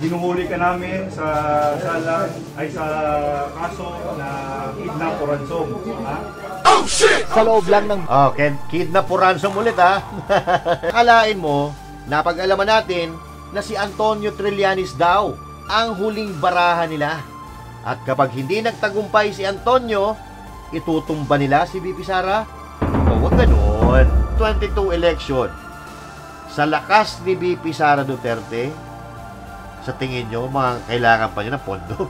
Ginuhuli ka namin sa sala ay sa kaso na kidnap o ransom. Ha? Oh shit! Sa loob lang ng kidnap o ransom ulit ha. Akalain mo, napag-alaman natin na si Antonio Trillanes daw ang huling barahan nila. At kapag hindi nagtagumpay si Antonio, itutumba nila si VP Sara? O wag ganun. 22 election. Sa lakas ni VP Sara Duterte, sa tingin nyo, mga kailangan pa niya ng pondo.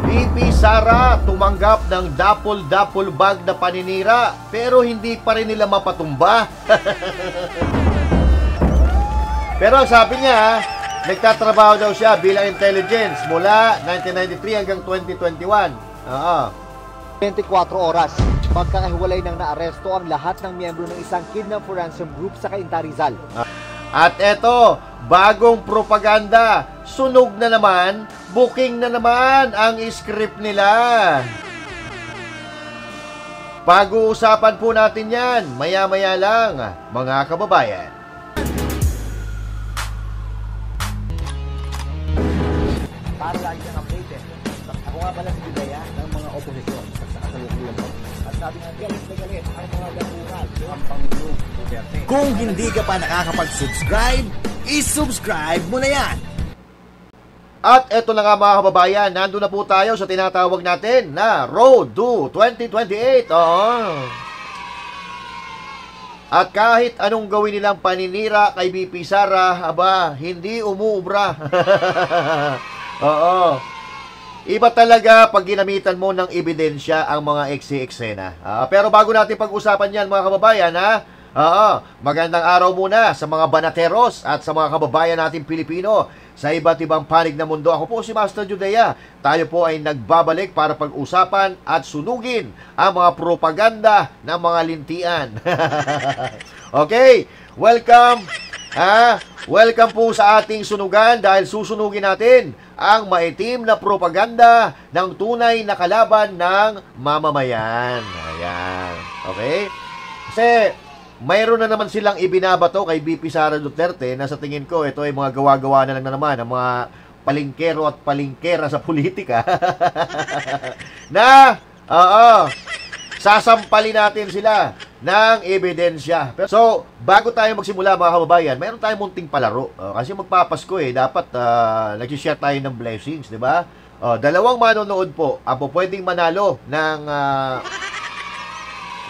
VP Sara tumanggap ng dapol-dapol bag na paninira, pero hindi pa rin nila mapatumba. Pero ang sabi niya, nagtatrabaho daw siya bilang intelligence mula 1993 hanggang 2021. 24 oras. Magkakahiwalay ng naaresto ang lahat ng miyembro ng isang kidnap for ransom group sa Cainta, Rizal. At eto, bagong propaganda. Sunog na naman, booking na naman ang script nila. Pag-uusapan po natin yan, maya-maya lang, mga kababayan. Para lagi kang updated. Ako nga pala si Bidaya ng mga oposisyon sa kasalukuyan ko. At sabi nga, galit na galit ang mga dapural ng Pangulong Duterte. Kung hindi ka pa nakakapag-subscribe, i-subscribe mo na yan! At eto na nga mga kababayan, nandun na po tayo sa tinatawag natin na Road to 2028. At kahit anong gawin nilang paninira kay VP Sara, aba, hindi umuubra. Oo. Iba talaga pag ginamitan mo ng ebidensya ang mga eksena. Pero bago natin pag-usapan yan mga kababayan, magandang araw muna sa mga banateros at sa mga kababayan natin Pilipino sa iba't ibang panig ng mundo. Ako po si Master Judea. Tayo po ay nagbabalik para pag-usapan at sunugin ang mga propaganda ng mga lintian. Okay, welcome. Welcome po sa ating sunugan dahil susunugin natin ang maitim na propaganda ng tunay na kalaban ng mamamayan. Ayan. Okay? Kasi mayroon na naman silang ibinabato kay VP Sara Duterte na sa tingin ko ito ay mga gawa-gawa na lang na naman ang mga palingkero at palingkera sa politika. Na, sasampalin natin sila ng ebidensya. So, bago tayo magsimula mga kababayan, mayroon tayong munting palaro. Kasi magpapasko dapat nag-share tayo ng blessings, di ba? Dalawang manonood po ang pwedeng manalo ng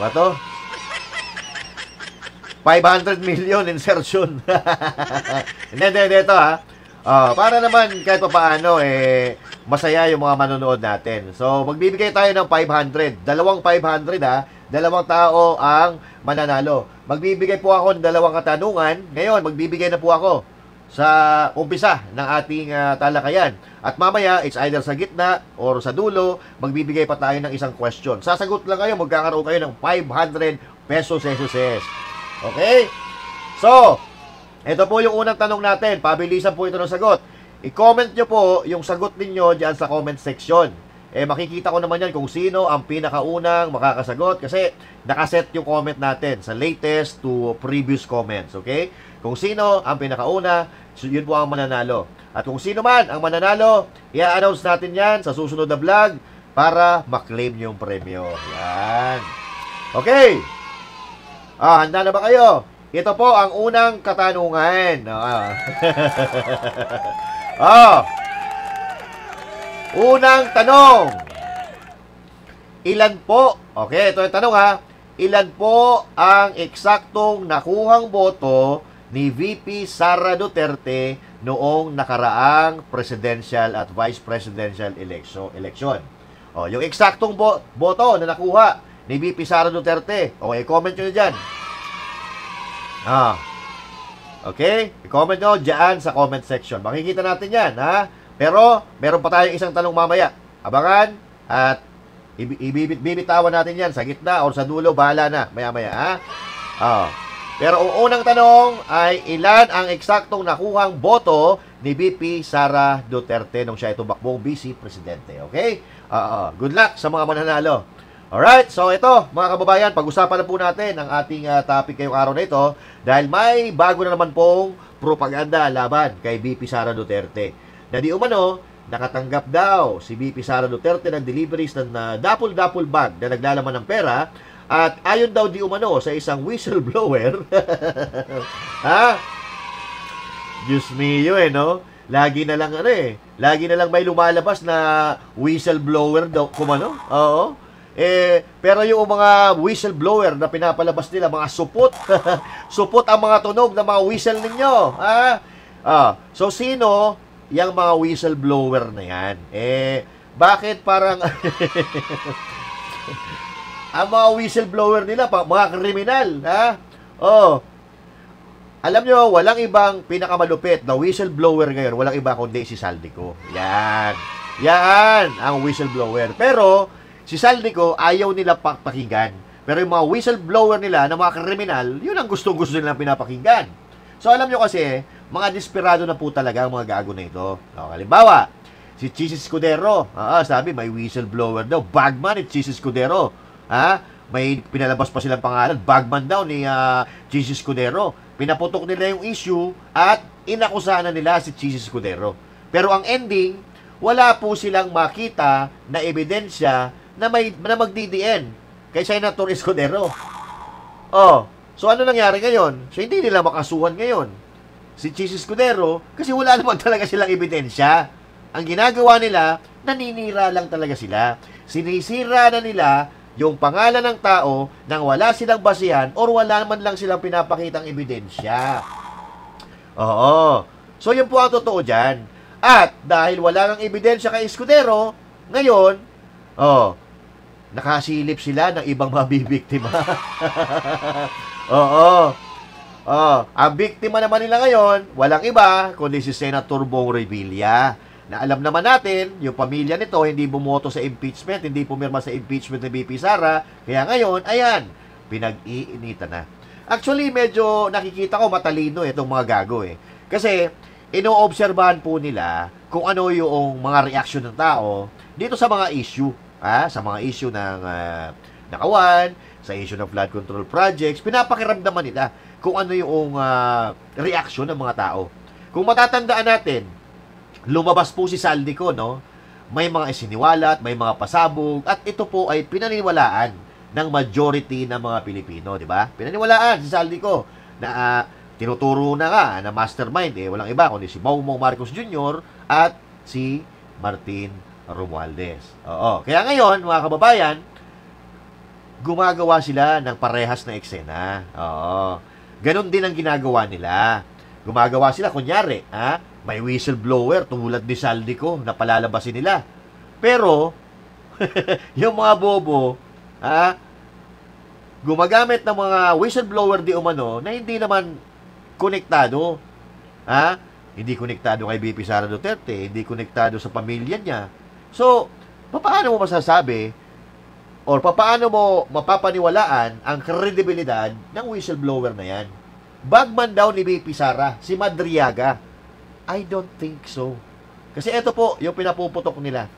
bato? 500 million insertion. Hindi ito para naman kahit pa paano masaya yung mga manonood natin. So, magbibigay tayo ng 500. Dalawang 500 dalawang tao ang mananalo. Magbibigay po ako ng dalawang katanungan. Ngayon, magbibigay na po ako sa umpisa ng ating talakayan. At mamaya, it's either sa gitna or sa dulo, magbibigay pa tayo ng isang question. Sasagot lang kayo, magkakaroon kayo ng 500 pesos. Okay? So, ito po yung unang tanong natin. Pabilisan po ito ng sagot. I-comment nyo po yung sagot ninyo dyan sa comment section. Makikita ko naman yan kung sino ang pinakaunang makakasagot kasi nakaset yung comment natin sa latest to previous comments. Okay? Kung sino ang pinakauna, yun po ang mananalo. At kung sino man ang mananalo, i-announce natin yan sa susunod na vlog para maklaim yung premyo. Yan. Okay. Handa na ba kayo? Ito po ang unang katanungan. Unang tanong. Ilan po? Okay, ito yung tanong Ilan po ang eksaktong nakuhang boto ni VP Sara Duterte noong nakaraang presidential at vice presidential election? Yung eksaktong boto na nakuha ni VP Sara Duterte. Okay, comment nyo dyan. Okay, i-comment nyo dyan sa comment section. Makikita natin yan, Pero, meron pa tayong isang tanong mamaya. Abangan at bibitawan natin yan sa gitna or sa dulo. Bahala na, maya-maya, Pero ang unang tanong ay ilan ang eksaktong nakuhang boto ni VP Sara Duterte nung siya ay tumakbong vice presidente. Okay? Good luck sa mga mananalo. Alright, so ito mga kababayan, pag-usapan na po natin ang ating topic ngayong araw na ito dahil may bago na naman pong propaganda laban kay BP Sara Duterte. Na di umano, nakatanggap daw si BP Sara Duterte ng deliveries ng dapol-dapol bag na naglalaman ng pera at ayon daw di umano sa isang whistleblower. Ha? Diyos mio no? Lagi na lang lagi na lang may lumalabas na whistleblower daw kumano. Oo. Pero yung mga whistleblower na pinapalabas nila, mga supot, supot ang mga tunog ng mga whistle ninyo. So, sino yung mga whistleblower na yan? Bakit parang ang mga whistleblower nila, mga kriminal, alam nyo, walang ibang pinakamalupit na whistleblower ngayon, walang iba kundi si Saldico. Yan ang whistleblower. Pero, si Saldico, ayaw nila pakinggan. Pero yung mga whistleblower nila na mga kriminal, yun ang gustong-gusto nilang pinapakinggan. So, alam nyo kasi, mga desperado na po talaga ang mga gago na ito. Halimbawa, si Chis Escudero, sabi, may whistleblower daw. Bagman ni Chis Escudero. May pinalabas pa silang pangalan. Bagman daw ni Chis Escudero. Pinaputok nila yung issue at inakusahan na nila si Chis Escudero. Pero ang ending, wala po silang makita na ebidensya na magdidiin kay Senator Escudero. So ano nangyari ngayon? So hindi nila makasuhan ngayon si Chis Escudero kasi wala naman talaga silang ebidensya. Ang ginagawa nila, naninira lang talaga sila. Sinisira na nila yung pangalan ng tao nang wala silang basihan or wala man lang silang pinapakitang ebidensya. So yun po ang totoo dyan. At dahil wala nang ebidensya kay Escudero, ngayon, nakasilip sila ng ibang mabibiktima. Ang biktima naman nila ngayon, walang iba, kundi si Senator Bong Revilla. Na alam naman natin, yung pamilya nito hindi bumoto sa impeachment, hindi pumirma sa impeachment ni BP Sara. Kaya ngayon, ayan, pinag-iinitan na. Actually, medyo nakikita ko matalino itong mga gago Kasi, inoobserbahan po nila kung ano yung mga reaksyon ng tao dito sa mga issue. Sa mga issue ng nakawan, sa issue ng flood control projects, pinapakiramdaman nila kung ano yung reaksyon ng mga tao. Kung matatandaan natin, lumabas po si Saldico, may mga isiniwalat, may mga pasabog, at ito po ay pinaniwalaan ng majority ng mga Pilipino, di ba? Pinaniwalaan si Saldico na tinuturo na nga na mastermind, walang iba kundi si Bongbong Marcos Jr. at si Martin Romualdez. Kaya ngayon, mga kababayan, gumagawa sila ng parehas na eksena. Ganon din ang ginagawa nila. Gumagawa sila, kunyari, may whistleblower tulad ni Saldico na palalabasin nila. Pero, yung mga bobo, gumagamit ng mga whistleblower di umano na hindi naman konektado. Hindi konektado kay BP Sara Duterte, hindi konektado sa pamilya niya. So, paano mo masasabi or paano mo mapapaniwalaan ang kredibilidad ng whistleblower na yan? Bagman daw ni BP Sara, si Madriaga. I don't think so. Kasi ito po, yung pinapuputok nila.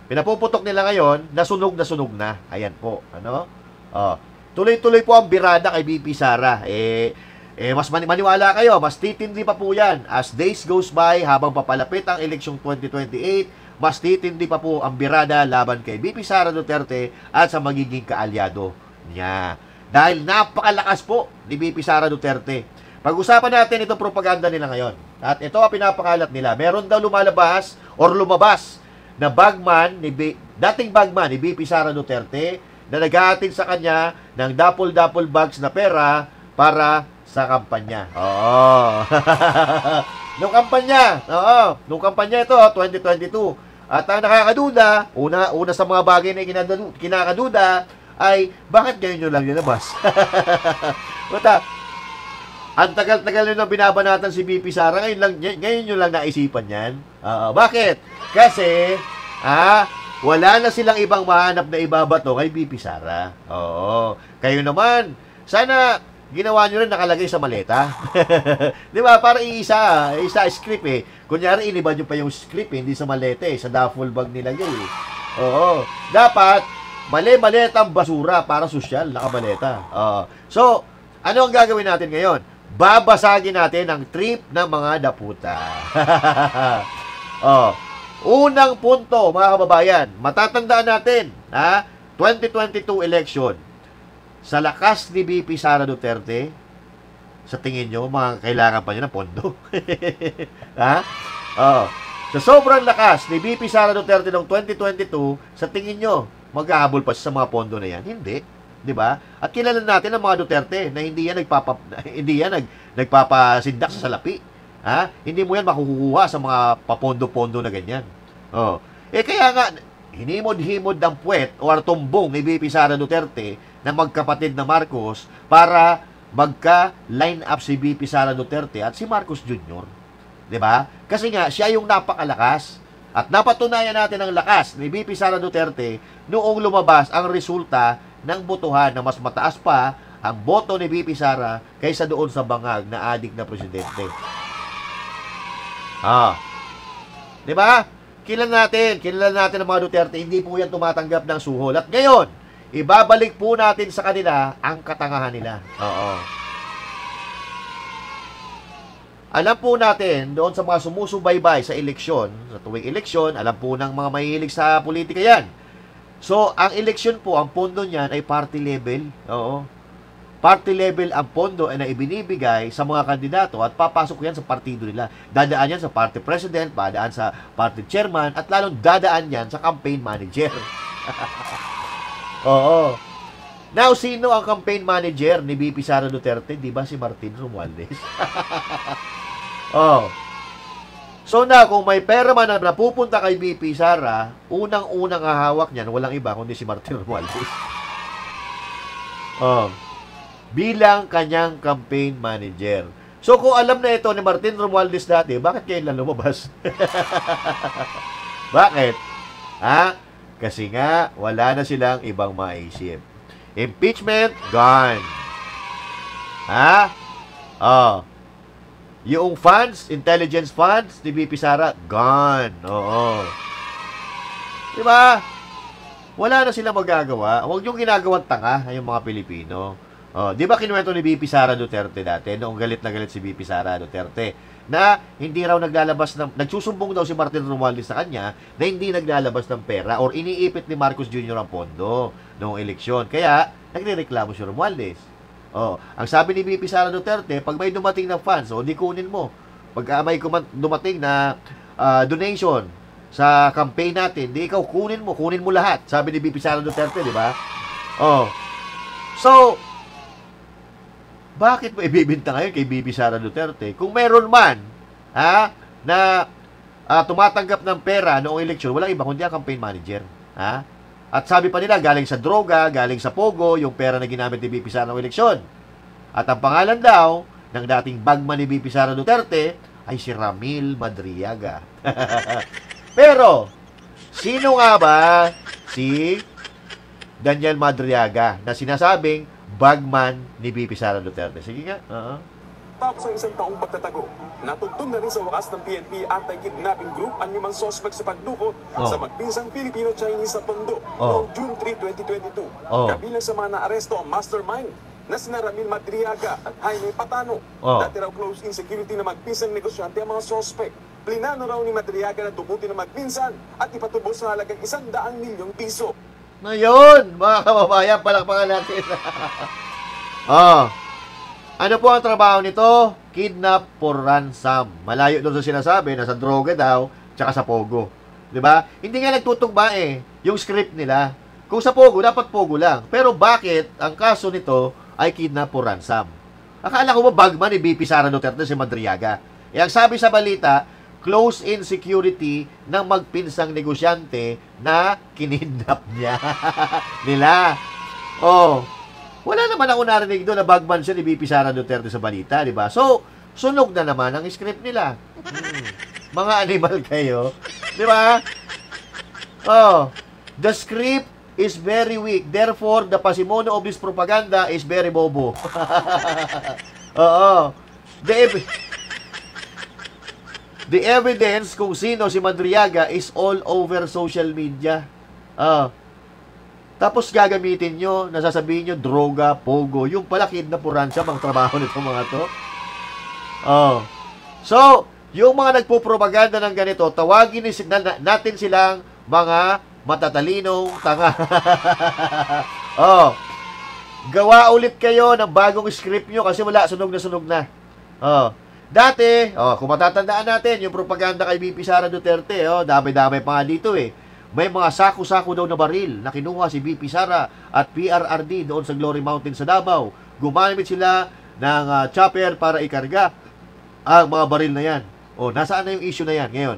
Pinapuputok nila ngayon, nasunog na. Ayan po. Tuloy-tuloy po ang birada kay BP Sara. Mas maniwala kayo, mas titindi pa po yan. As days goes by, habang papalapit ang eleksyong 2028, mas titindi pa po ang birada laban kay BP Sara Duterte at sa magiging kaalyado niya. Dahil napakalakas po ni BP Sara Duterte. Pag-usapan natin itong propaganda nila ngayon. At ito ang pinapakalat nila. Meron daw lumabas na dating bagman ni BP Sara Duterte na naghahatid sa kanya ng dapol-dapol bags na pera para sa kampanya. Nung kampanya ito, 2022. At ang nakakaduda, una sa mga bagay na kinakaduda ay bakit ganyan nyo lang nilabas? Ang tagal-tagal nyo na binabanatan si BP Sara, ngayon nyo lang naisipan yan. Bakit? Kasi, wala na silang ibang mahanap na ibabato kay BP Sara. Kayo naman, sana ginawa nyo rin nakalagay sa maleta. Di ba? Para isa script Kunyari, iniba nyo pa yung script hindi sa maleta sa duffel bag nila yun Dapat, mali-maletang basura para sosyal, nakabaleta. So, ano ang gagawin natin ngayon? babasagin natin ang trip ng mga daputa. Oh, unang punto, mga kababayan, matatandaan natin, 2022 election, sa lakas ni VP Sara Duterte, sa tingin nyo, mga kailangan pa niya ng pondo. Oh, sa sobrang lakas ni VP Sara Duterte noong 2022, sa tingin nyo, maghahabol pa siya sa mga pondo na yan? Hindi. 'Di ba? At kilala natin ang mga Duterte na hindi yan nagpapasindak sa salapi. Hindi mo yan makukuha sa mga papondo-pondo na ganyan. Oh. Kaya nga hinimod-himod ang puwet o tumbong ni VP Sara Duterte na magkapatid na Marcos para magka-line up si VP Sara Duterte at si Marcos Jr. 'Di ba? Kasi nga siya yung napakalakas. At napatunayan natin ang lakas ni VP Sara Duterte noong lumabas ang resulta ng botohan na mas mataas pa ang boto ni VP Sara kaysa doon sa bangag na adik na presidente. 'Di ba? Kilala natin ang mga Duterte, hindi po yan tumatanggap ng suhol. At ngayon, ibabalik po natin sa kanila ang katangahan nila. Oo. Alam po natin, doon sa mga sumusubaybay sa eleksyon, sa tuwing eleksyon, alam po ng mga mahilig sa politika yan. So, ang eleksyon po, ang pondo niyan ay party level. Oo. Party level ang pondo ay na ibinibigay sa mga kandidato at papasok yan sa partido nila. Dadaan yan sa party president, dadaan sa party chairman, at lalong dadaan yan sa campaign manager. Oo. Now, sino ang campaign manager ni VP Sara Duterte? Di ba si Martin Romualdez? Oh. So na, kung may pera man na napupunta kay VP Sara, unang-unang hahawak niyan, walang iba kundi si Martin Romualdez. Oh. Bilang kanyang campaign manager. So kung alam na ito ni Martin Romualdez dati, bakit kailan lumabas? Bakit? Kasi nga, wala na silang ibang maisip. Impeachment, gone. Yung funds, intelligence funds, ni VP Sara, gone. Oo. Diba? Wala na silang magagawa. Huwag yung ginagawang tanga, yung mga Pilipino. Di ba kinuwento ni VP Sara Duterte dati, noong galit na galit si VP Sara Duterte, na hindi raw nagsusumbong daw si Martin Romualdez sa kanya, na hindi naglalabas ng pera or iniipit ni Marcos Jr. ang pondo noong eleksyon. Kaya, nagrereklamo si Romualdez. Ang sabi ni VP Sara Duterte, pag may dumating na funds, di kunin mo. Pag may dumating na donation sa campaign natin, di ikaw kunin mo lahat. Sabi ni VP Sara Duterte, di ba? So, bakit mo ibibinta ngayon kay VP Sara Duterte? Kung meron man, na tumatanggap ng pera noong eleksyon, walang iba kundi ang campaign manager. At sabi pa nila, galing sa droga, galing sa pogo, yung pera na ginamit ni VP Sara ng eleksyon. At ang pangalan daw ng dating bagman ni VP Sara Duterte ay si Ramil Madriaga. Pero, sino nga ba si Daniel Madriaga na sinasabing bagman ni VP Sara Duterte? Sige nga. Tapos ang isang taong pagtatago, natugtog na rin sa wakas ng PNP anti-kidnapping group ang 5 sospek sa pagdukot sa magpinsang Filipino-Chinese sa Tondo noong June 3, 2022. Kabilang sa mga naaresto ang mastermind na sina Ramil Madriaga at Jaime Patano. Dati raw close in security na magpinsang negosyante ang mga sospek. Plinano raw ni Madriaga na dubutin ang magpinsan at ipatubos sa halagang 100 milyong piso. Ngayon, mga kababayan, palakpakan natin. Ano po ang trabaho nito? Kidnap for ransom. Malayo doon sa sinasabi na sa droga daw, tsaka sa pogo. 'Di ba? Hindi nga nagtutugma yung script nila. Kung sa pogo, dapat pogo lang. Pero bakit ang kaso nito ay kidnap for ransom? Akala ko ba bagman ni VP Sara Duterte si Madriaga? Ang sabi sa balita, close-in security ng magpinsang negosyante na kinidnap niya. nila. Wala naman ako narinig doon na bagman siya ni VP Sara Duterte sa balita, di ba? So, sunog na naman ang script nila. Mga animal kayo. Di ba? The script is very weak. Therefore, the pasimono of this propaganda is very bobo. The evidence kung sino si Madriaga is all over social media. Tapos gagamitin nyo, nasasabihin nyo, droga, pogo, yung pala kidnapuran siya, mga trabaho nito mga to. Oh. So, yung mga nagpo-propaganda ng ganito, tawagin natin silang mga matatalinong tanga. Oh. Gawa ulit kayo ng bagong script nyo kasi wala, sunog na sunog na. Oh. Dati, kung matatandaan natin, yung propaganda kay VP Sara Duterte, dami-dami pa nga dito eh. May mga sako-sako daw na baril na kinuha si VP Sara at PRRD doon sa Glory Mountain sa Davao. Gumamit sila ng chopper para ikarga ang mga baril na yan. Nasaan na yung issue na yan ngayon?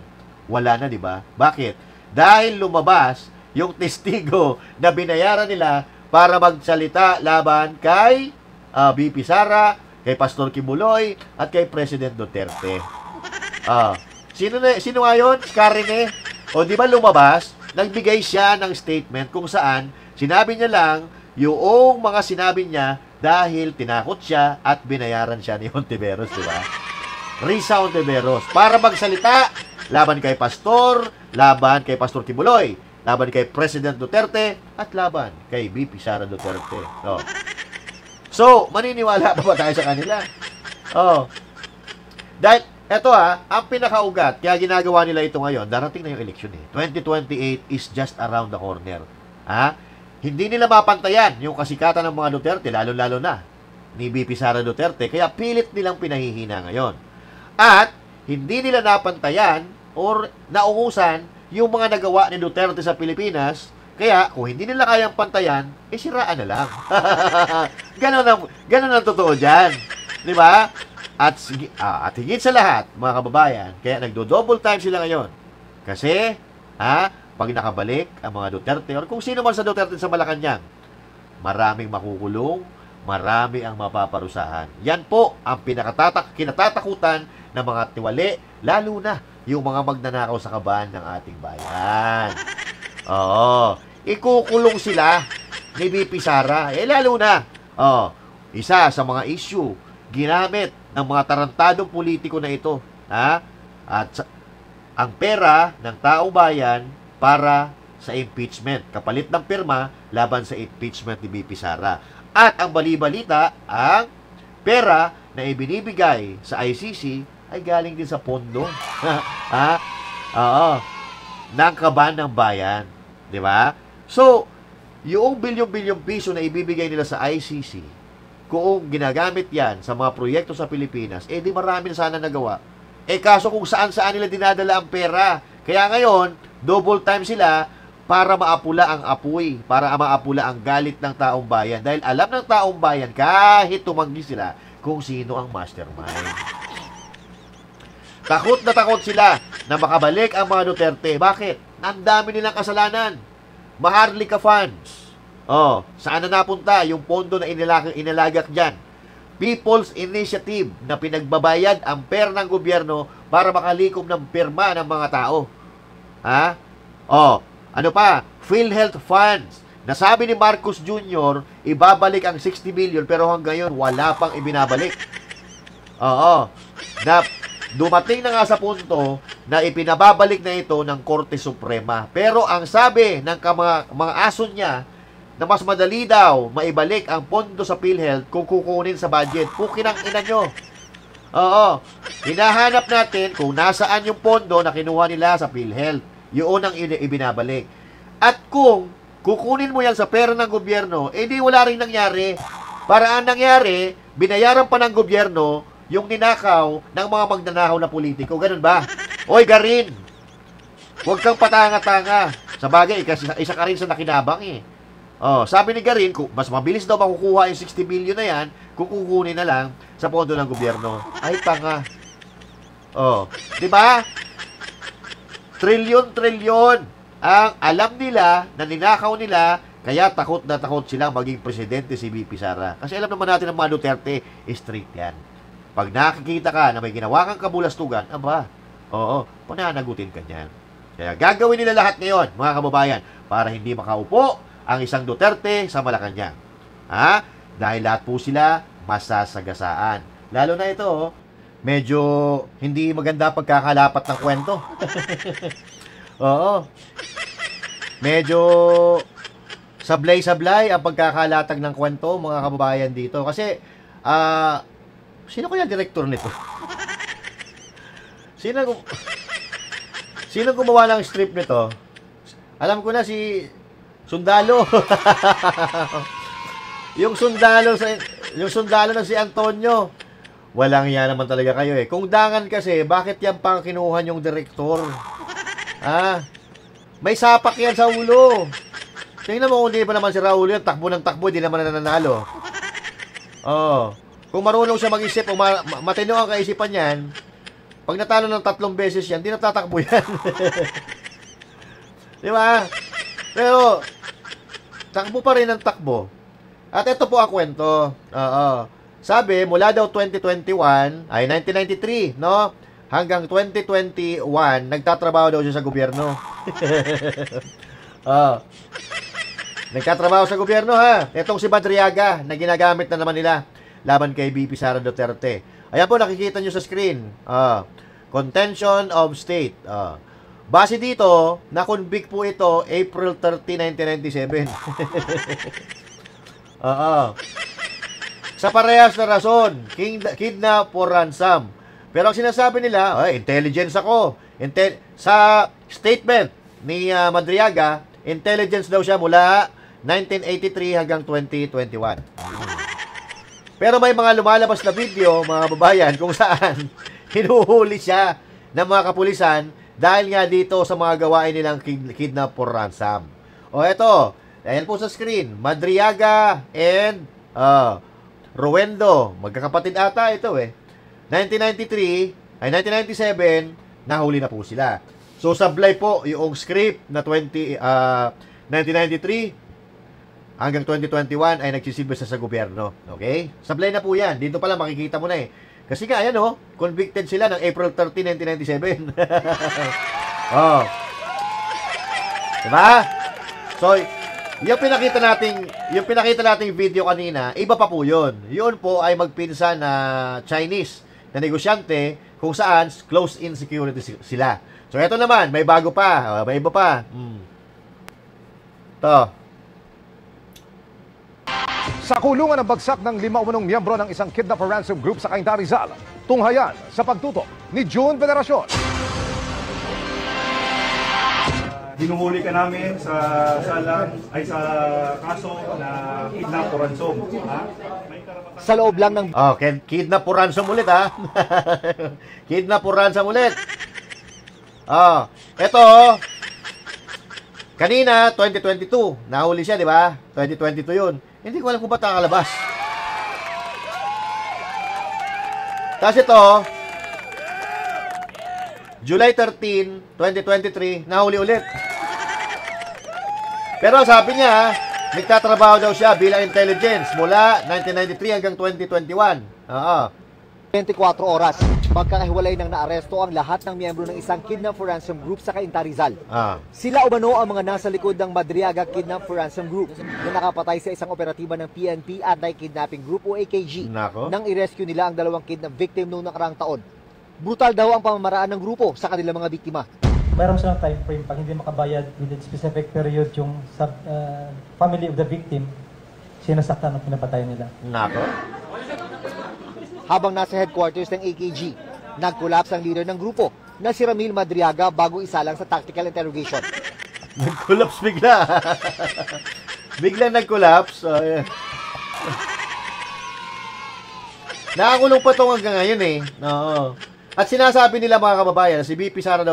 Wala na, di ba? Bakit? Dahil lumabas yung testigo na binayaran nila para magsalita laban kay VP Sara, kay Pastor Kibuloy, at kay President Duterte. Sino nga yun? Karine. Di ba lumabas? Nagbigay siya ng statement kung saan sinabi niya lang yung mga sinabi niya dahil tinakot siya at binayaran siya ni Hontiveros, di ba? Risa Hontiveros. Para magsalita laban kay Pastor, laban kay Pastor Kibuloy, laban kay President Duterte, at laban kay VP Sara Duterte. So, maniniwala pa ba tayo sa kanila? Dahil, eto ang pinakaugat, kaya ginagawa nila ito ngayon, darating na yung eleksyon 2028 is just around the corner. Hindi nila mapantayan yung kasikatan ng mga Duterte, lalo-lalo na ni VP Sara Duterte, kaya pilit nilang pinahihina ngayon. At, hindi nila napantayan or naungusan yung mga nagawa ni Duterte sa Pilipinas, kaya kung hindi nila kayang pantayan, siraan na lang. Ganun ang totoo dyan. Di ba? At higit sa lahat, mga kababayan, kaya nagdo-double time sila ngayon. Kasi, pag nakabalik ang mga Duterte, or kung sino man sa Duterte sa Malacanang, maraming makukulong, marami ang mapaparusahan. Yan po ang kinatatakutan ng mga tiwali, lalo na yung mga magnanakaw sa kaban ng ating bayan. Ikukulong sila ni VP Sara. Lalo na, isa sa mga issue, ginamit ng mga tarantadong politiko na ito, at ang pera ng taong bayan para sa impeachment, kapalit ng pirma laban sa impeachment ni VP Sara. At ang bali-balita, ang pera na ibinibigay sa ICC ay galing din sa pondo ng kaban ng bayan, di ba? So, yung bilyon-bilyong piso na ibibigay nila sa ICC, kung ginagamit yan sa mga proyekto sa Pilipinas, di marami na sana nagawa. Kaso kung saan-saan nila dinadala ang pera. Kaya ngayon, double time sila para maapula ang apoy, para maapula ang galit ng taong bayan. Dahil alam ng taong bayan, kahit tumanggi sila, kung sino ang mastermind. Takot na takot sila na makabalik ang mga Duterte. Bakit? Ang dami nilang kasalanan. Maharlika funds. Saan na napunta yung pondo na inilagak dyan? People's Initiative na pinagbabayad ang pera ng gobyerno para makalikom ng pirma ng mga tao. Ano pa? PhilHealth funds. Nasabi ni Marcos Jr., ibabalik ang 60 million pero hanggang ngayon wala pang ibinabalik. Na dumating na nga sa punto na ipinababalik na ito ng Korte Suprema. Pero ang sabi ng mga aso niya, na mas madali daw maibalik ang pondo sa PhilHealth kung kukunin sa budget. Kukinang ina nyo. Hinahanap natin kung nasaan yung pondo na kinuha nila sa PhilHealth. Yun ang ibinabalik. At kung kukunin mo yan sa pera ng gobyerno, di wala rin nangyari. Para ang nangyari, binayaran pa ng gobyerno yung ninakaw ng mga magnanakaw na politiko. Ganun ba? Oy, Garin, huwag kang patanga-tanga. Sa bagay, isa ka rin sa nakinabang sabi ni Garin, mas mabilis daw makukuha yung 60 million na yan kung kukunin na lang sa pondo ng gobyerno. Ay, tanga. Di ba? Trilyon-trilyon ang alam nila na ninakaw nila, kaya takot na takot silang maging presidente si VP Sara. Kasi alam naman natin ng mga Duterte, straight yan. Pag nakikita ka na may ginawa kang kabulastugan, pananagutin ka niyan. Kaya gagawin nila lahat ngayon, mga kababayan, para hindi makaupo ang isang Duterte sa Malacanang. Dahil lahat po sila masasagasaan. Lalo na ito, medyo hindi maganda pagkakalapat ng kwento. Medyo sablay-sablay ang pagkakalatag ng kwento, mga kababayan dito. Kasi, sino kaya direktor nito? Sino gumawa ng strip nito? Alam ko na si Sundalo. yung sundalo na si Antonio. Walang yan naman talaga kayo eh. Kung dangan kasi, bakit yan pang kinuha yung direktor? May sapak yan sa ulo. Tingnan mo kung hindi pa naman si Raul yan, takbo ng takbo, hindi naman nananalo. Kung marunong siya mag-isip, o matino ang kaisipan yan, pag natalo ng 3 beses yan, hindi natatakbo yan. Di ba? Pero, takbo pa rin ang takbo. At ito po ang kwento. Sabi, mula daw 2021, ay 1993, no? Hanggang 2021, nagtatrabaho daw siya sa gobyerno. Nagtatrabaho sa gobyerno, ha? Itong si Madriaga, na ginagamit na naman nila laban kay BP Sara Duterte. Ayan po, nakikita nyo sa screen. Contention of state. Base dito, na-convict po ito April 30, 1997. Sa parehas na rason, kidnap for ransom. Pero ang sinasabi nila, intelligence ako. Sa statement ni Madriaga, intelligence daw siya mula 1983 hanggang 2021. Pero may mga lumalabas na video, mga kababayan, kung saan hinuhuli siya ng mga kapulisan dahil nga dito sa mga gawain nilang kidnap for ransom. Eto, ayan po sa screen, Madriaga and Ruendo, magkakapatid ata ito 1993, ay 1997, nahuli na po sila. So, sablay po yung script na 1993 hanggang 2021 ay nagsisilbi sa gobyerno. Okay? Sablay na po yan. Dito pala makikita mo na Kasi nga, ayan convicted sila ng April 30, 1997. Diba? So, yung pinakita nating video kanina, iba pa po yun. Yun po ay magpinsan na Chinese na negosyante kung saan close-in security sila. So, eto naman, may bago pa. May iba pa. Ito. Sa kulungan ng bagsak ng 5 umunong miyembro ng isang kidnap or ransom group sa Cainta Rizal, tunghayan sa pagtutok ni June Veneracion. Hinuhuli ka namin sa kaso na kidnap or ransom. Sa loob lang ng... Kidnap or ransom ulit, Kidnap or ransom ulit. Ito, kanina, 2022, nahuli siya, di ba? 2022 yun. Hindi ko alam kung ba't nakalabas. Tapos ito, July 13, 2023, nahuli ulit. Pero sabi niya, nagtatrabaho daw siya bilang intelligence mula 1993 hanggang 2021. 24 oras. Magkakahiwalay nang naaresto ang lahat ng miyembro ng isang kidnap for ransom group sa Cainta Rizal. Sila umano ang mga nasa likod ng Madriaga Kidnap for Ransom Group na nakapatay sa isang operatiba ng PNP Anti-Kidnapping Group o AKG nang i-rescue nila ang 2 kidnap victim noong nakaraang taon. Brutal daw ang pamamaraan ng grupo sa kanilang mga biktima. Mayroon silang time frame pag hindi makabayad within specific period yung family of the victim, sinasaktan ang pinapatay nila. Habang nasa headquarters ng AKG, nag-collapse ang leader ng grupo na si Ramil Madriaga bago isalang sa tactical interrogation. Nag-collapse bigla. Biglang nag-collapse. Nakakulong pa ito hanggang ngayon At sinasabi nila mga kababayan, si BP Sara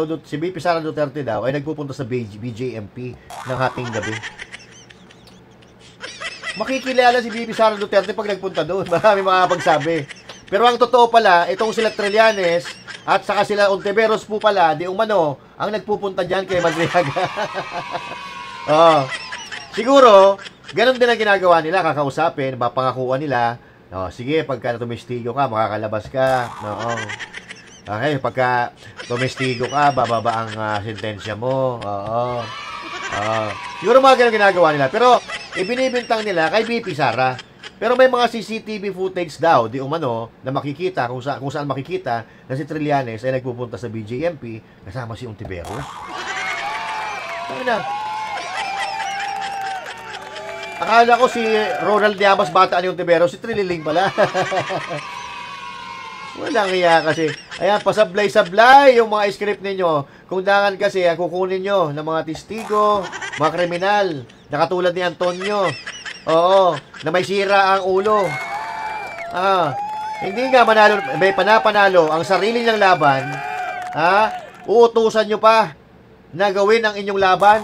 Duterte daw ay nagpupunta sa BJMP ng hating gabi. Makikilala si BP Sara Duterte pag nagpunta doon. Marami makakapagsabi. Pero ang totoo pala, itong sila Trillanes at saka sila Ontiveros po pala, di umano, ang nagpupunta dyan kay Madriaga. Siguro, ganun din ang ginagawa nila, kakausapin, mapangakuan nila. Sige, pagka tumestigo ka, makakalabas ka. Okay, pagka tumestigo ka, bababa ang sentensya mo. Siguro mga ganun ginagawa nila. Pero, ibinibintang nila kay BP Sara. Pero may mga CCTV footage daw, di umano, na makikita, kung saan makikita, na si Trillanes ay nagpupunta sa BJMP kasama si Ontiveros. Akala ko si Ronald Llamas bata ni Ontiveros, si Trililing pala. Walang iya kasi. Ayan, pasablay-sablay yung mga script ninyo. Kung dangan kasi, ang kukunin nyo ng mga testigo, mga kriminal, na katulad ni Antonio. Oo, na may sira ang ulo. Hindi nga manalo, may panapanalo ang sarili niyang laban. Uutusan nyo pa na gawin ang inyong laban.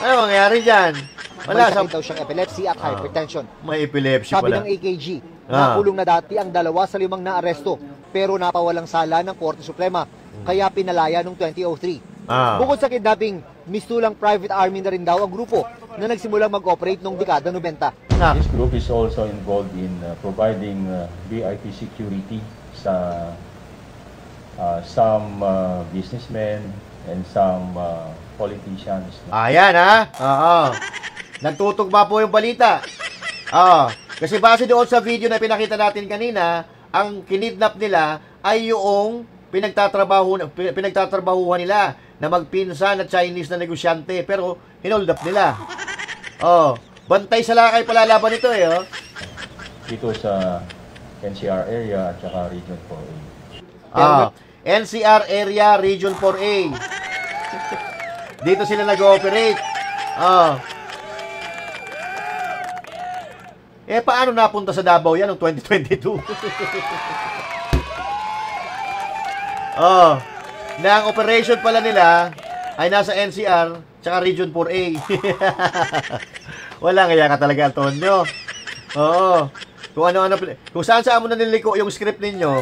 Ano mangyayari dyan? May sakit daw siyang epilepsy at hypertension. May epilepsy Sabi pala. ng AKG, nakulong na dati ang 2 sa 5 na aresto, pero napawalang sala ng Korte Suprema, kaya pinalaya noong 2003. Bukod sa kidnapping, mistulang private army na rin daw ang grupo na nagsimulang mag-operate noong dekada 90. This group is also involved in providing VIP security sa some businessmen and some politicians. Ayan Nagtutugma po yung balita. Kasi base doon sa video na pinakita natin kanina, ang kinidnap nila ay yung pinagtatrabahuhan nila na magpinsan at Chinese na negosyante, pero hinold up nila. Bantay sa lakay palalaban ito Dito sa NCR area at saka Region 4A. NCR area, Region 4A. Dito sila nag-ooperate. Paano napunta sa Davao yan noong 2022? Na ang operation pala nila ay nasa NCR tsaka Region 4A. Wala kaya ka talaga, Antonio. Kung ano-ano, kung saan mo naniliko yung script ninyo.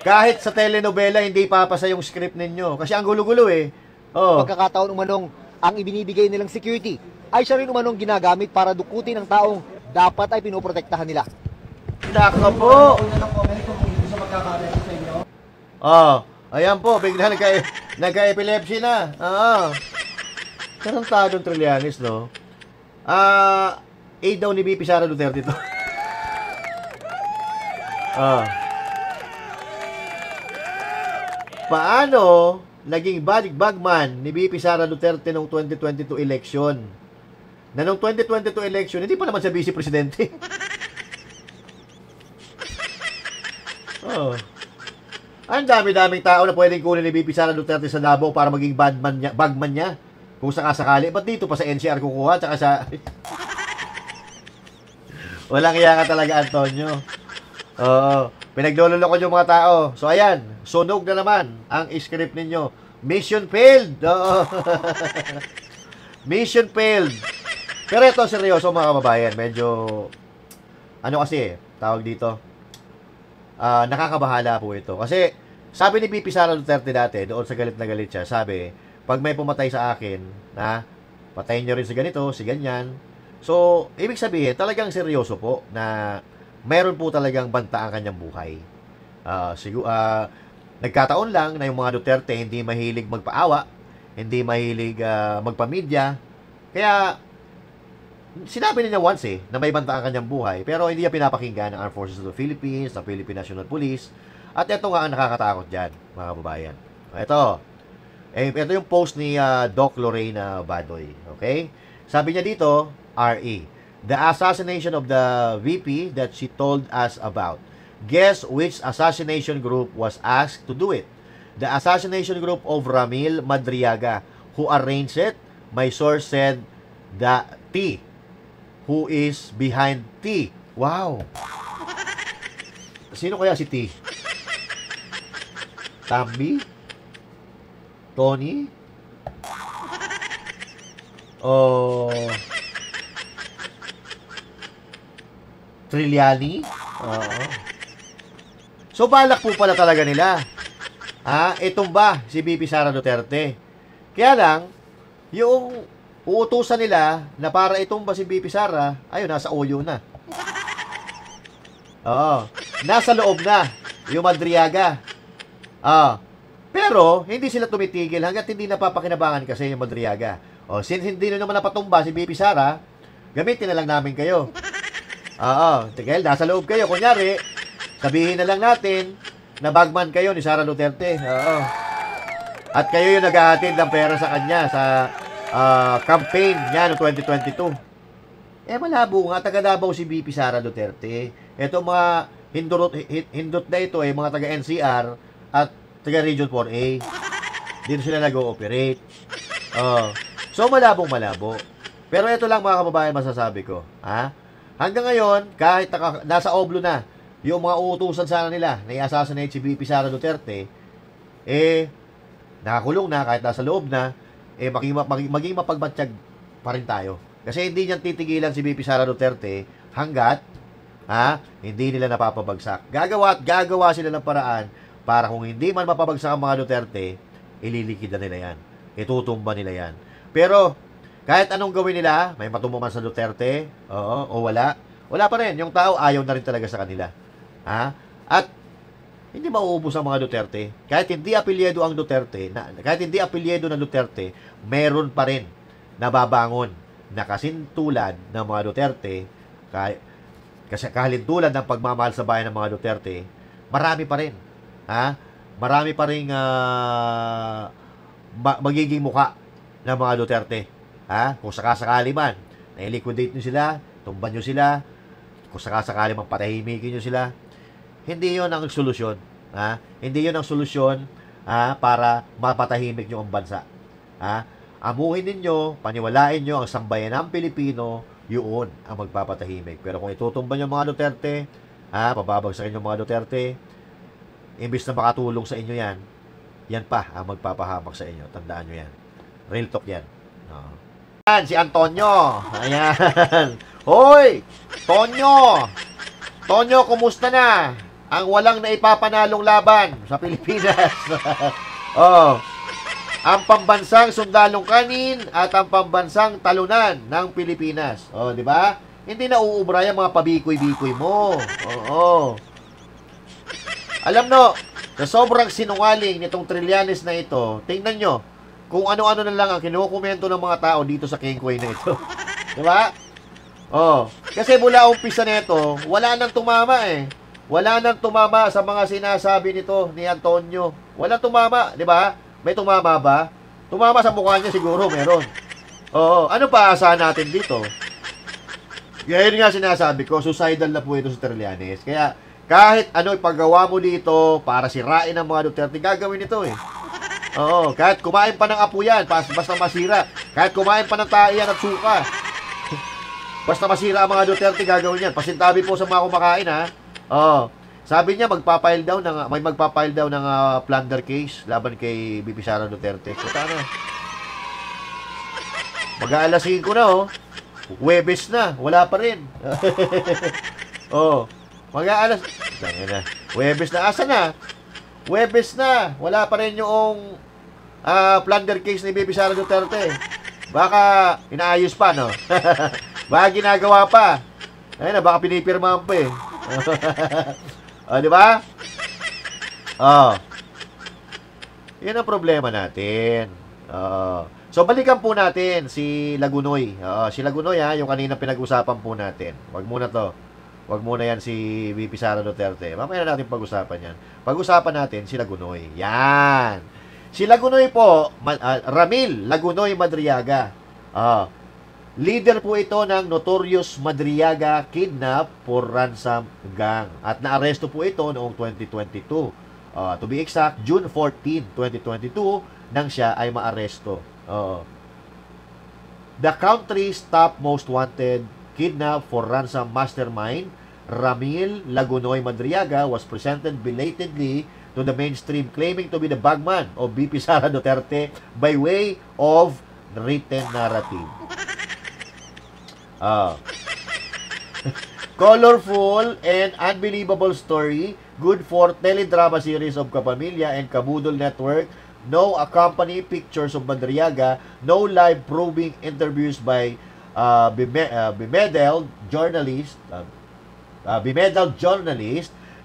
Kahit sa telenovela, hindi papasa yung script ninyo. Kasi ang gulo-gulo Pagkakataon umanong ang ibinibigay nilang security ay siya rin umanong ginagamit para dukutin ang taong dapat ay pinoprotektahan nila. Naka po! Ayan po, bigla nagka-epilepsy na. Tarantadong Trillanes, no? Aid daw ni BP Sara Duterte ito. Paano naging bagman ni BP Sara Duterte noong 2022 election? Na noong 2022 election, hindi pa naman siya vice presidente. Ang dami-daming tao na pwedeng kunin ni BP Sara Duterte sa Davao para maging bagman niya. Kung sakasakali. Ba't dito pa sa NCR kukuha? Tsaka sa... Walang iya ka talaga, Antonio. Pinaglololoko yung mga tao. So, ayan. Sunog na naman ang script ninyo. Mission failed. Mission failed. Pero ito, seryoso mga kababayan. Medyo... Ano kasi, tawag dito. Nakakabahala po ito. Kasi, sabi ni BP Sara Duterte dati, doon sa galit na galit siya, sabi, pag may pumatay sa akin, patayin nyo rin si ganito, si ganyan. So, ibig sabihin, talagang seryoso po na meron po talagang banta ang kanyang buhay. Nagkataon lang na yung mga Duterte hindi mahilig magpaawa, hindi mahilig magpamedya. Kaya, sinabi niya once na may banta ang kanyang buhay, pero hindi niya pinapakinggan ng Armed Forces of the Philippines, ng Philippine National Police. At ito nga ang nakakatakot dyan, mga kababayan. Ito yung post ni Doc Lorena Badoy. Okay? Sabi niya dito, RE, the assassination of the VP that she told us about. Guess which assassination group was asked to do it? The assassination group of Ramil Madriaga. Who arranged it? My source said that T. Who is behind T? Wow! Sino kaya si T? Tambi? Tony? Trillanes? So, balak po pala talaga nila. Itong ba si BP Sara Duterte? Kaya lang, yung uutusan nila na para itumba si BP Sara, ayun, nasa uyo na. Nasa loob na yung Madriaga. Pero, hindi sila tumitigil hanggat hindi napapakinabangan kasi yung Madriaga. Since hindi na naman napatumba si BP Sara, gamitin na lang namin kayo. Dahil nasa loob kayo. Kunyari, sabihin na lang natin na bagman kayo ni Sara Duterte. At kayo yung naghahatid ng pera sa kanya sa campaign niya noong 2022. Malabo nga, taga Davao si VP Sara Duterte. Ito mga hindot na ito mga taga NCR at taga Region 4A. Dito sila nag-ooperate. So malabo. Pero ito lang mga kababayan masasabi ko. Hanggang ngayon, kahit nasa oblo na yung mga uutusan sana nila na i-assassinate si VP Sara Duterte, nakakulong na kahit nasa loob na, maging mapagbatsyag pa rin tayo. Kasi hindi niyan titigilan si VP Sara Duterte hanggat hindi nila napapabagsak. Gagawa sila ng paraan para kung hindi man mapabagsak ang mga Duterte, ililikid na nila yan. Itutumba nila yan. Pero, kahit anong gawin nila, may matumba man sa Duterte, o wala pa rin. Yung tao ayaw na rin talaga sa kanila. At, hindi mauubos ang mga Duterte. Kahit hindi apelyido ang Duterte, kahit hindi apelyido ng Duterte, meron pa rin nababangon na kasintulad ng mga Duterte, kasi kahalintulad ng pagmamahal sa bayan ng mga Duterte, marami pa rin. Marami pa rin magiging muka ng mga Duterte. Kung sakasakali man, na-liquidate nyo sila, tumban nyo sila, kung sakasakali man patahimikin nyo sila, hindi yon ang solusyon. Hindi yon ang solusyon para mapatahimik nyo ang bansa. Amuhin ninyo, paniwalain nyo ang sambayan ng Pilipino, yun ang magpapatahimik. Pero kung itutumban yung mga Duterte, pababagsakin yung mga Duterte, imbis na makatulong sa inyo yan, yan pa ang magpapahamak sa inyo. Tandaan nyo yan. Real talk yan. Ayan, si Antonio. Ayan. Hoy! Tonyo, kumusta na? Ang walang naipapanalong laban sa Pilipinas. Ang pambansang sundalong kanin at ang pambansang talunan ng Pilipinas. Di ba? Hindi na uubra yung mga pabikoy-bikoy mo. Alam no, sa sobrang sinungaling nitong Trillanes na ito, tingnan nyo, kung ano-ano na lang ang kinukomento ng mga tao dito sa Kengkoy na ito. Di ba? Kasi mula umpisa nito, wala nang tumama Wala nang tumama sa mga sinasabi nito ni Antonio. Wala tumama, di ba? May tumama ba? Tumama sa mukha niya siguro, meron. Ano pa asahan natin dito? Ngayon nga sinasabi ko, suicidal na po ito sa Trillanes. Kaya, kahit ano ipagawa mo dito para sirain ang mga Duterte, gagawin ito kahit kumain pa ng apo yan, basta masira. Kahit kumain pa ng taiyan at suka, basta masira ang mga Duterte, gagawin yan. Pasintabi po sa mga kumakain, sabi niya, may magpapile daw ng plunder case laban kay VP Sara Duterte. Kaya mag-aalas 5 na, Huwebes na, wala pa rin. Mag-aalas, Huwebes na, asa na? Huwebes na, wala pa rin yung plunder case ni VP Sara Duterte. Baka inaayos pa, no? Baka ginagawa pa. Ayun na, baka pinipirmahan pa di ba? Yan ang problema natin. So, balikan po natin si Lagunoy. Si Lagunoy, yung kanina pinag-usapan po natin. Wag muna yan si VP Sara Duterte. Mamaya na natin pag-usapan yan. Pag-usapan natin si Lagunoy. Yan. Si Lagunoy po, Ramil Lagunoy Madriaga. Leader po ito ng Notorious Madriaga Kidnap for Ransom Gang. At naaresto po ito noong 2022. To be exact, June 14, 2022, nang siya ay maaresto. The country's top most wanted kidnap for ransom mastermind, Ramil Lagunoy Madriaga, was presented belatedly to the mainstream, claiming to be the bagman of VP Sara Duterte by way of written narrative. Colorful and unbelievable story, good for teledrama series of Kapamilya and Kabudol Network. No accompanying pictures of Madriaga, no live probing interviews by bemedaled journalist,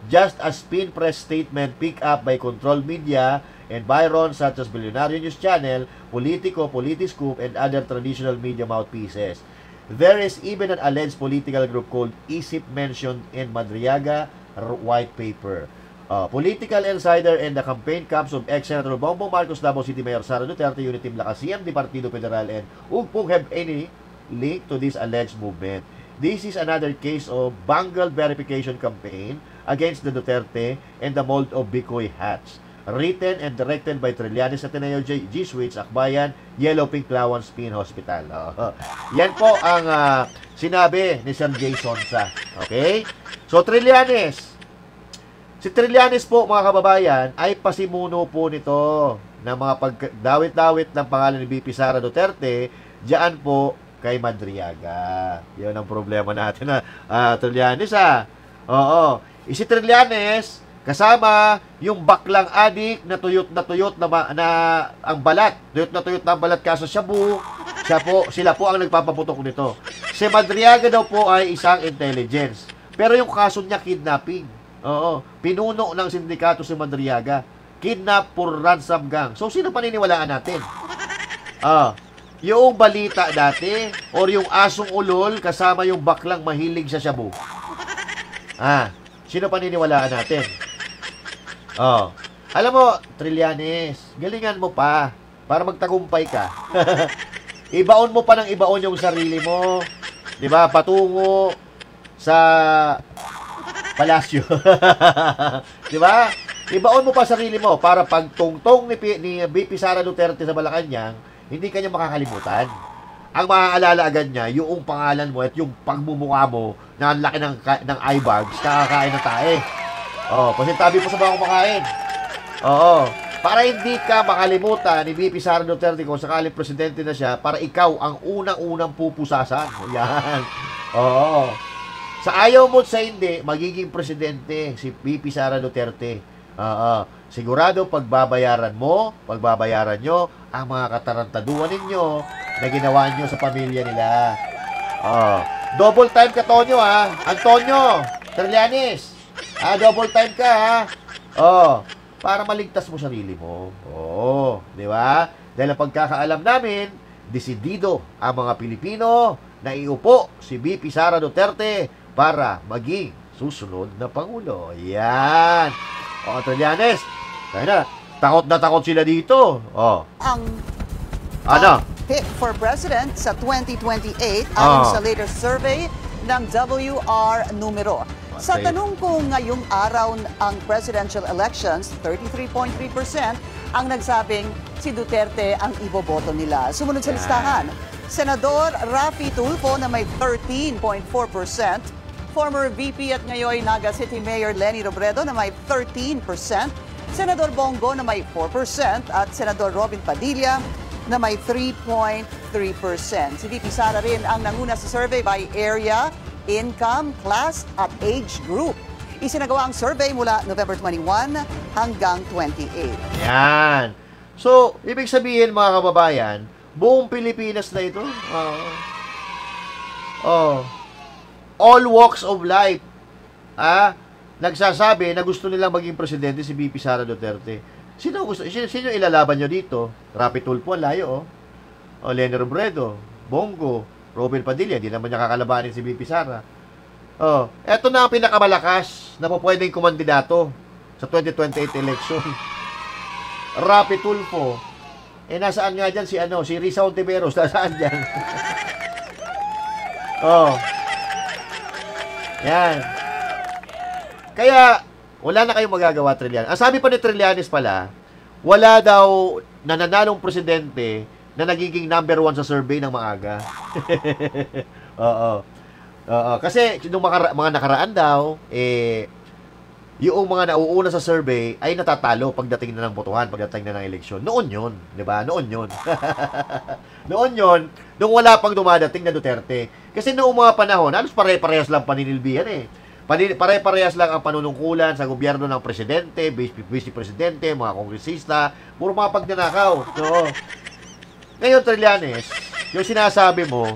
just a spin press statement picked up by controlled media environs such as Billionaire News Channel, Politico, Politiscoop, and other traditional media mouthpieces. There is even an alleged political group called ISIP mentioned in Madriaga white paper. Political insider and the campaign camps of ex-Senator Bongbong Marcos, Davao City Mayor Sara Duterte, Unity Team Lakas, CMD Partido Federal, and UGPUG have any link to this alleged movement. This is another case of bungled verification campaign against the Duterte and the mold of Bicoy hats. Written and directed by Trillanes Ateneo Jesuits, Akbayan, Yellow Pink Lawan Spin Hospital. Yan po ang sinabi ni Sir Jay Sonsa. Okay? So, Trillanes. Si Trillanes po, mga kababayan, ay pasimuno po nito ng mga pagdawit-dawit ng pangalan ni BP Sara Duterte diyan po kay Madriaga. Yun ang problema natin na Trillanes Oo. Si Trillanes, kasama yung baklang adik na tuyot na ang balat. Tuyot na ang balat kaso sila po ang nagpapaputok nito. Si Madriaga daw po ay isang intelligence. Pero yung kaso niya, kidnapping. Oo. Pinuno ng sindikato si Madriaga. Kidnap for ransom gang. So, sino paniniwalaan natin? Yung balita dati or yung asong ulol kasama yung baklang mahilig sa shabu. Sino paniniwalaan natin? Alam mo, Trillanes, galingan mo pa para magtagumpay ka. Ibaon mo pa ng ibaon yung sarili mo. 'Di ba? Patungo sa palasyo. 'Di ba? Ibaon mo pa sarili mo para pagtungtong ni BP Sara Duterte sa Malacanang, hindi kanya makakalimutan. Ang maaalala agad niya, yung pangalan mo at yung pagmumukha mo na ang laki ng eye bags, kakakain ng tae. Pasintabi po sa mga kumakain. Para hindi ka makalimutan ni BP Sara Duterte kung sakaling presidente na siya, para ikaw ang unang-unang pupusasan. Yan. Sa ayaw mo sa hindi, magiging presidente si BP Sara Duterte. Sigurado pagbabayaran nyo ang mga katarantaduan ninyo na ginawa nyo sa pamilya nila. Double time ka, Tonyo, Antonio Trillanes. Double time ka, para maligtas mo sarili mo. Di ba? Dahil ang pagkakaalam namin, desidido ang mga Pilipino na iupo si BP Sara Duterte para maging susunod na Pangulo. Yan. Trillanes, takot na takot sila dito. Ang pick for president sa 2028 ayon sa latest survey ng WR Numero. Sa tanong kung ngayong araw ang presidential elections, 33.3% ang nagsabing si Duterte ang iboboto nila. Sumunod sa listahan, Senador Raffy Tulfo na may 13.4%, former VP at ngayon Naga City Mayor Leni Robredo na may 13%, Senador Bongo na may 4% at Senador Robin Padilla na may 3.3%. Si VP Sara rin ang nanguna sa survey by area, income, class at age group. Isinagawa ang survey mula November 21 hanggang 28. Yan. So, ibig sabihin mga kababayan, buong Pilipinas na ito. All walks of life. Nagsasabi na gusto nilang maging presidente si BP Sara Duterte. Sino ilalaban nyo dito? Raffy Tulfo, layo, Leni Robredo, Bongo, Robin Padilla, di naman niya kakalabanin si BP Sara. Eto na ang pinakamalakas na pwedeng kumandidato sa 2028 election. Raffy Tulfo. Nasaan nga dyan si Risa Ontiveros? Nasaan dyan? Yan. Kaya, wala na kayong magagawa, Trillanes. Ang sabi pa ni Trillanes pala, wala daw nananalong presidente na nagiging number 1 sa survey ng maaga. Kasi nung mga nakaraan daw, yung mga nauuna sa survey ay natatalo pagdating na ng botohan, pagdating na ng eleksyon. Noon yun, di ba? Noon yun. Noon yun, nung wala pang dumadating na Duterte. Kasi noong mga panahon, halos pare-parehas lang paninilbihan Pare-parehas lang ang panunungkulan sa gobyerno ng presidente, vice-presidente, mga kongresista, puro mga pagnanakaw. Ngayon, Trillanes, yung sinasabi mo,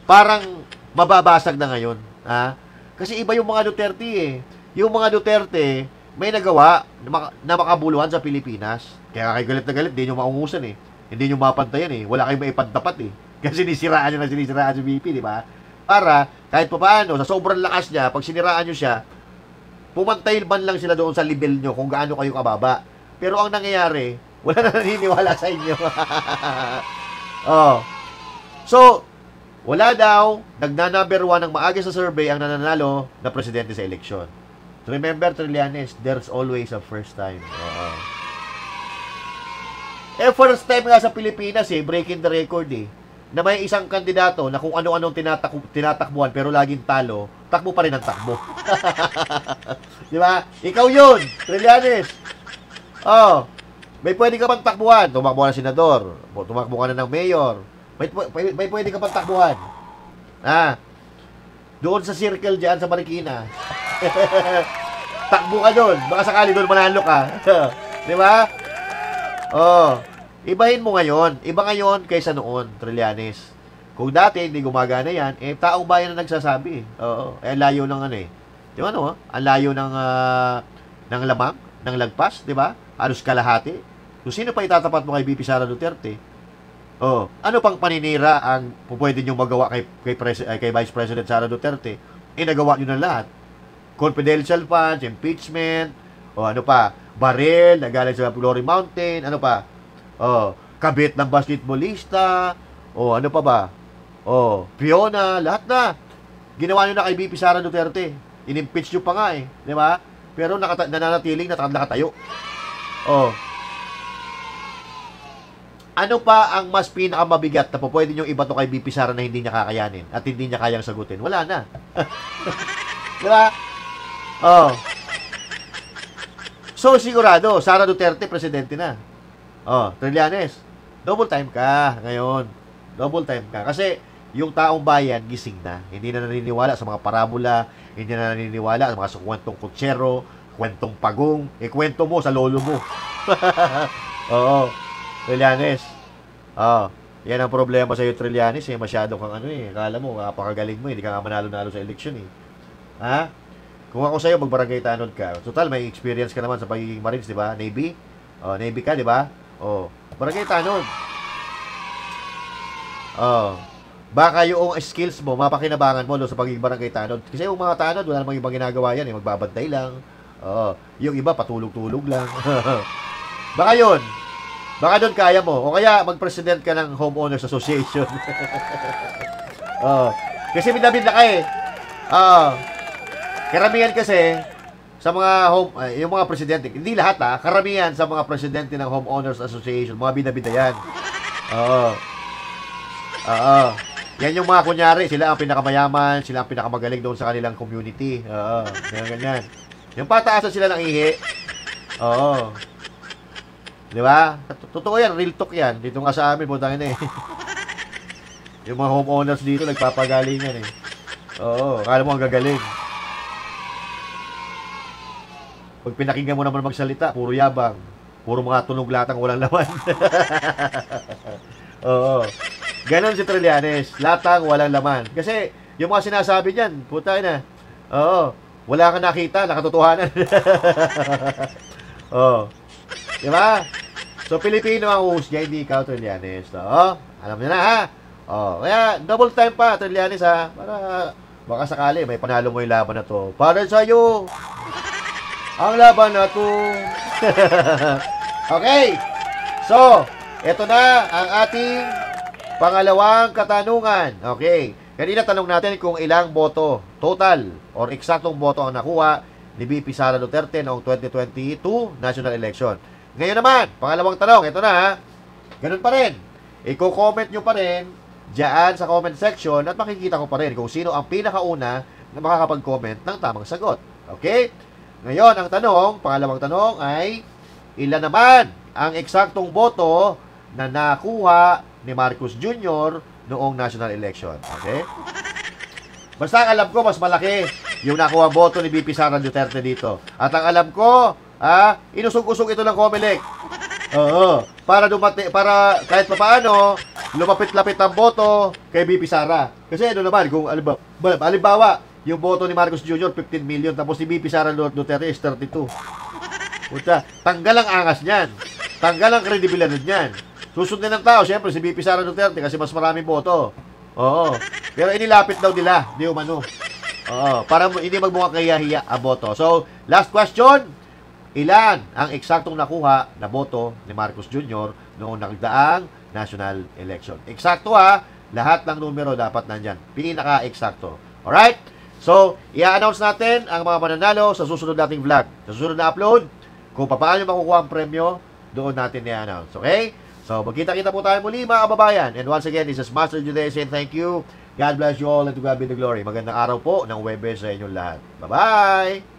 parang mababasag na ngayon. Kasi iba yung mga Duterte Yung mga Duterte, may nagawa na makabuluhan sa Pilipinas. Kaya kayo galit na galit, hindi nyo maungusan Hindi nyo mapantayan Wala kayong maipantapat Kasi sinisiraan si VP, di ba? Para, kahit pa paano, sa sobrang lakas niya, pag siniraan nyo siya, pumantay man lang sila doon sa level nyo kung gaano kayo kababa. Pero ang nangyayari, wala na naniniwala sa inyo. Oh. So, wala daw, nagna-number 1 ng maagi sa survey ang nananalo na presidente sa eleksyon. Remember, Trillanes, there's always a first time. Oo. First time nga sa Pilipinas breaking the record na may isang kandidato na kung ano-anong tinatakbuhan pero laging talo, takbo pa rin ang takbo. Di ba? Ikaw yun, Trillanes. Oh, may pwede ka pang takbuhan. Tumakbo ka ng senador, tumakbo ka na ng mayor. May pwede ka pang takbuhan. Doon sa circle dyan sa Marikina. Takbo ka doon. Baka sakali doon manalo ka. Di ba? Oh, ibahin mo ngayon. Iba ngayon kaysa noon, Trillanes. Kung dati hindi gumagana yan, taong bayan na nagsasabi. Oo, layo ng Di ba no? Ang layo ng lamang, ng lagpas, di ba? Halos kalahati. Kung sino pa itatapat mo kay VP Sara Duterte? Oh, ano pang paninira ang pwede nyo magawa kay Vice President Sara Duterte? Nagawa nyo na lahat. Confidential funds, impeachment, ano pa, baril, nagaling sa Glory Mountain, ano pa, kabit ng basketballista, ano pa ba, Fiona, lahat na. Ginawa nyo na kay VP Sara Duterte. Inimpeach nyo pa nga di ba? Pero nananatiling nakatayo. Ano pa ang mas pinakamabigat na pwede nyo ibato kay VP Sara na hindi niya kakayanin at hindi niya kayang sagutin? Wala na. Di ba? So, sigurado, Sara Duterte, presidente na. Trillanes, double time ka ngayon. Double time ka. Kasi, yung taong bayan, gising na. Hindi na naniniwala sa mga parabola, hindi na naniniwala sa mga kwentong kutsero, kwentong pagong, kwento mo sa lolo mo. Oo. Trillanes. Yan ang problema sa iyo, Trillanes. Masyado kang akala mo, napakagaling mo, hindi ka nga manalo-nalo sa eleksyon Ha? Kung ako sa'yo, magbarangay tanod ka. Total, may experience ka naman sa pagiging Marines, di ba? Navy? Navy ka, di ba? Barangay tanod. Baka yung skills mo, mapakinabangan mo sa pagiging barangay tanod. Kasi yung mga tanod, wala namang ibang ginagawa yan. Magbabantay lang. Yung iba, patulog-tulog lang. Baka yun. Baka doon kaya mo. O kaya, mag-president ka ng Homeowners Association. Kasi binabid na ka karamihan kasi sa mga yung mga presidente, hindi lahat karamihan sa mga presidente ng Homeowners Association, mga binabida yan. Yan yung mga kunyari, sila ang pinakamayaman, sila ang pinakamagaling doon sa kanilang community. Ganyan. Yung pataasan sila ng ihi. Di ba? Totoo yan, real talk yan. Dito nga sa amin, putangin yung mga homeowners dito, nagpapagalingan akala mo ang gagaling. Pag pinakinggan mo naman magsalita, puro yabang. Puro mga tunog latang walang laman. Ganon si Trillanes. Latang walang laman. Kasi, yung mga sinasabi niyan, puta na. Wala kang nakita, nakatotohanan. Diba? So, Pilipino ang husga, hindi ikaw, Trillanes. Alam niyo na, kaya, double time pa, Trillanes, para, baka sakali, may panalo mo yung laban na to. Para sa'yo, ang laban na to. Okay. So, eto na ang ating pangalawang katanungan. Okay. Kanina tanong natin kung ilang boto, total, or eksaktong boto ang nakuha ni VP Sara Duterte noong 2022 national election. Ngayon naman, pangalawang tanong, ito na ganun pa rin. Iko-comment nyo pa rin dyan sa comment section at makikita ko pa rin kung sino ang pinakauna na makakapag-comment ng tamang sagot. Okay? Ngayon, ang tanong, pangalawang tanong ay ilan naman ang eksaktong boto na nakuha ni Marcos Jr. noong national election. Okay? Basta ang alam ko, mas malaki yung nakuha boto ni VP Sara Duterte dito. At ang alam ko, inusog-usog ito ng Comelec. Para kahit papaano, lumapit-lapit ang boto kay VP Sara. Kasi naman, kung halimbawa, yung boto ni Marcos Jr. 15 million, tapos si VP Sara Duterte is 32. Puta, tanggal ang angas niyan. Tanggal ang kredibilidad niyan. Susundin ng tao, siyempre, si VP Sara Duterte kasi mas maraming boto. Pero inilapit daw nila, di umano. Oo, para hindi magmukha kahiya-hiya ang boto. So, last question. Ilan ang eksaktong nakuha na boto ni Marcos Jr. noong nagdaang national election? Eksakto ha, lahat ng numero dapat nandyan. Pinaka-eksakto. Alright? So, i-announce natin ang mga mananalo sa susunod nating vlog. Sa susunod na upload, kung paano makukuha ang premyo, doon natin i-announce. Okay? So, magkita-kita po tayo muli mga kababayan. And once again, this is Master Jude saying thank you. God bless you all and to God be the glory. Magandang araw po ng Webes sa inyong lahat. Bye-bye!